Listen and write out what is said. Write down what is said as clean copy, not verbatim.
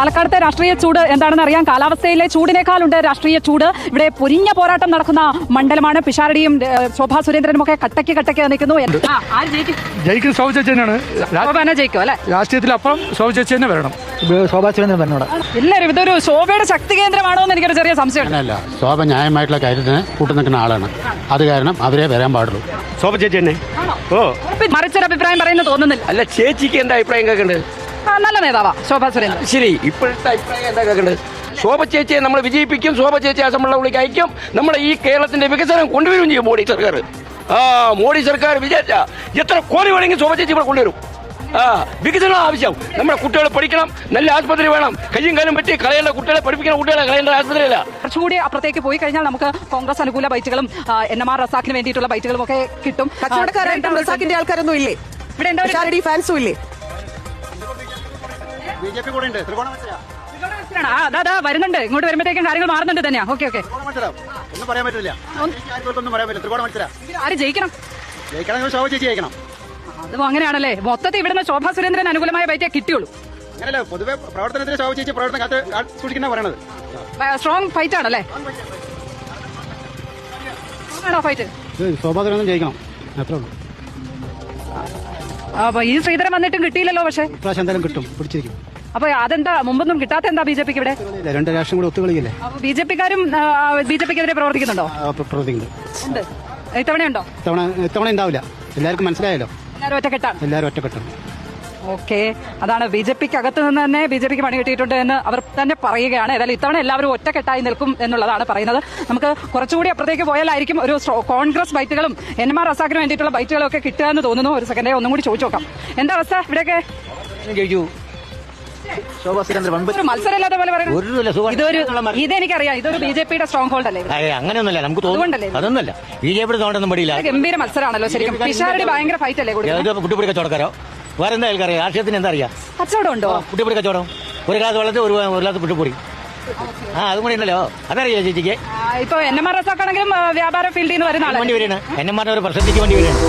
പാലക്കാടത്തെ രാഷ്ട്രീയ ചൂട് എന്താണെന്ന് അറിയാം. കാലാവസ്ഥയിലെ ചൂടിനേക്കാളുണ്ട് രാഷ്ട്രീയ ചൂട്. ഇവിടെ പൊരിഞ്ഞ പോരാട്ടം നടക്കുന്ന മണ്ഡലമാണ്. പിഷാരടിയും ശോഭാ സുരേന്ദ്രനും ഒക്കെ കട്ടയ്ക്ക് നിൽക്കുന്നു. ജയിക്കും ശോഭ ചേച്ചി തന്നെയാണ്. ജയിക്കും അല്ലെ? രാഷ്ട്രീയത്തിൽ അപ്പം ശോഭ ചേച്ചി തന്നെ വരണം. ശോഭാ സുരേന്ദ്രൻ പറഞ്ഞോട് എല്ലാവരും ഇതൊരു ശോഭയുടെ ശക്തി കേന്ദ്രമാണോ എന്ന് എനിക്കൊരു ചെറിയ സംശയം. അല്ല, ശോഭ ന്യായമായിട്ടുള്ള കാര്യത്തിന് കൂട്ടു നിൽക്കുന്ന ആളാണ്. അത് കാരണം അവരെ വരാൻ പാടുള്ളൂ. ശോഭ ചേച്ചി തന്നെ. ഓ, മറിച്ചൊരു അഭിപ്രായം പറയുന്നത് തോന്നുന്നില്ല. അല്ല, ചേച്ചിക്ക് എന്താ അഭിപ്രായം കേൾക്കണ്ടത്? നല്ല നേതാവാ ശോഭാ സുരേന്ദ്രൻ. ശരി, ഇപ്പോഴത്തെ അഭിപ്രായം എന്താ കേൾക്കണ്ടത്? ശോഭ ചേച്ചിയെ നമ്മൾ വിജയിപ്പിക്കും, ശോഭ ചേച്ചി അസംബ്ലിയിലേക്ക് അയക്കും, നമ്മുടെ ഈ കേരളത്തിന്റെ വികസനം കൊണ്ടുവരും ചെയ്യും മോഡി സർക്കാർ. മോഡി സർക്കാർ വിചാരിച്ച എത്ര കോടി വേണമെങ്കിൽ ശോഭ ചേച്ചി ഇവിടെ കൊണ്ടുവരും. വികസനം ആവശ്യം. നമ്മുടെ കുട്ടികൾ പഠിക്കണം, നല്ല ആശുപത്രി വേണം. കയ്യും കാലും പറ്റി കളയേണ്ട കുട്ടികളെ പഠിപ്പിക്കുന്ന കുട്ടികളെ കളയേണ്ട ആശുപത്രിയില്ല. കുറച്ചുകൂടി അപ്പുറത്തേക്ക് പോയി കഴിഞ്ഞാൽ നമുക്ക് കോൺഗ്രസ് അനുകൂല ബൈറ്റുകളും NMR റസാഖിന് വേണ്ടിയിട്ടുള്ള ബൈറ്റുകളും ഒക്കെ കിട്ടും. കച്ചവടക്കാരായിട്ടും റസാഖിന്റെ ആൾക്കാരൊന്നും ഇല്ലേ? ഇവിടെ ഫാൻസും ഇല്ലേ? അതാ വരുന്നുണ്ട്. ഇങ്ങോട്ട് വരുമ്പോഴത്തേക്കും കാര്യങ്ങൾ മാറുന്നുണ്ട് തന്നെയാ. ഓക്കെ ഒന്നും പറയാൻ പറ്റില്ല. ആര് ജയിക്കണം? ശോഭ ചേച്ചി ജയിക്കണം. അതും അങ്ങനെയാണല്ലേ? മൊത്തത്തിൽ ഇവിടുന്ന് ശോഭാ സുരേന്ദ്രൻ അനുകൂലമായ ബൈറ്റേ കിട്ടിയുള്ളൂ. അങ്ങനല്ല, പൊതുവെ പ്രവർത്തനത്തിന് ശോഭ ചേച്ചി പ്രവർത്തനം കാത്ത് സൂക്ഷിക്കുന്ന പറയണത്. സ്ട്രോങ് ഫൈറ്റ് ആണല്ലേ? ആണോ ഫൈറ്റ്? ശോഭാ സുരേന്ദ്രൻ ജയിക്കണം, അത്രേ ഉള്ളൂ. അപ്പൊ ഈ ശ്രീധരൻ വന്നിട്ടും കിട്ടിയില്ലല്ലോ. പക്ഷേ ഇപ്രാവശ്യം എന്തായാലും കിട്ടും, പിടിച്ചിരിക്കും. അപ്പൊ അതെന്താ മുമ്പൊന്നും കിട്ടാത്ത എന്താ BJP ക്ക് ഇവിടെ? രണ്ട് രാഷ്ട്രം കൂടി ഒത്തുകളിക്കില്ലേ? BJP-ക്കാരും BJP-ക്കെതിരെ പ്രവർത്തിക്കുന്നുണ്ടോ? പ്രവർത്തിക്കുന്നുണ്ട്. ഇത്തവണയുണ്ടോ? ഇത്തവണ ഉണ്ടാവില്ല. എല്ലാവർക്കും മനസ്സിലായല്ലോ, എല്ലാവരും ഒറ്റക്കെട്ടാണ്. എല്ലാവരും ഒറ്റക്കെട്ടാണ്. ഓക്കെ, അതാണ് BJP-ക്ക് അകത്ത് നിന്ന് തന്നെ BJP-ക്ക് പണി കിട്ടിയിട്ടുണ്ട് എന്ന് അവർ തന്നെ പറയുകയാണ്. ഏതായാലും ഇത്തവണ എല്ലാവരും ഒറ്റക്കെട്ടായി നിൽക്കും എന്നുള്ളതാണ് പറയുന്നത്. നമുക്ക് കുറച്ചുകൂടി അപ്പുറത്തേക്ക് പോയാലായിരിക്കും ഒരു കോൺഗ്രസ് ബൈറ്റുകളും NMR റസാഖിന് വേണ്ടിയിട്ടുള്ള ബൈറ്റുകളും ഒക്കെ കിട്ടുക എന്ന് തോന്നുന്നു. ഒരു സെക്കൻഡേ ഒന്നും കൂടി ചോദിച്ചു നോക്കാം. എന്താ അവസ്ഥ ഇവിടെയൊക്കെ? ഒരു മത്സരമില്ലാത്ത പോലെ പറയുന്നത്. ഇതെനിക്കറിയാം, ഇതൊരു BJP-യുടെ സ്ട്രോങ് ഹോൾഡ് അല്ലേ? അങ്ങനെയൊന്നുമല്ല, നമുക്ക് തോന്നുന്നുണ്ടല്ലേ? അതൊന്നുമല്ല, BJP തോണ്ടൊന്നും പടിയില്ല. ഗംഭീര മത്സരമാണല്ലോ ശരിക്കും. പിഷാരടി ഭയങ്കര ഫൈറ്റ് അല്ലേ? കുട്ടിപ്പിടി കച്ചവടക്കാരോ വേറെ എന്താ അറിയാം? രാഷ്ട്രീയത്തിന് എന്താ അറിയാം? കച്ചവടം ഉണ്ടോ? കുട്ടിപ്പിടി കച്ചവടം. ഒരു ഗ്ലാസ് വെള്ളത്തിൽ ഒരു ഗ്ലാസ് കുട്ടിപ്പൊടി. അതും കൂടി ഉണ്ടല്ലോ. അതറിയാം ചേച്ചിക്ക്. ഇപ്പൊ NMR റസാഖാണെങ്കിലും വ്യാപാര ഫീൽഡിൽ നിന്ന് വരുന്ന ആളാണ്. വേണ്ടി വരികയാണ്. NMR ഒരു പ്രശസ്തിക്ക് വേണ്ടി വരികയാണ്.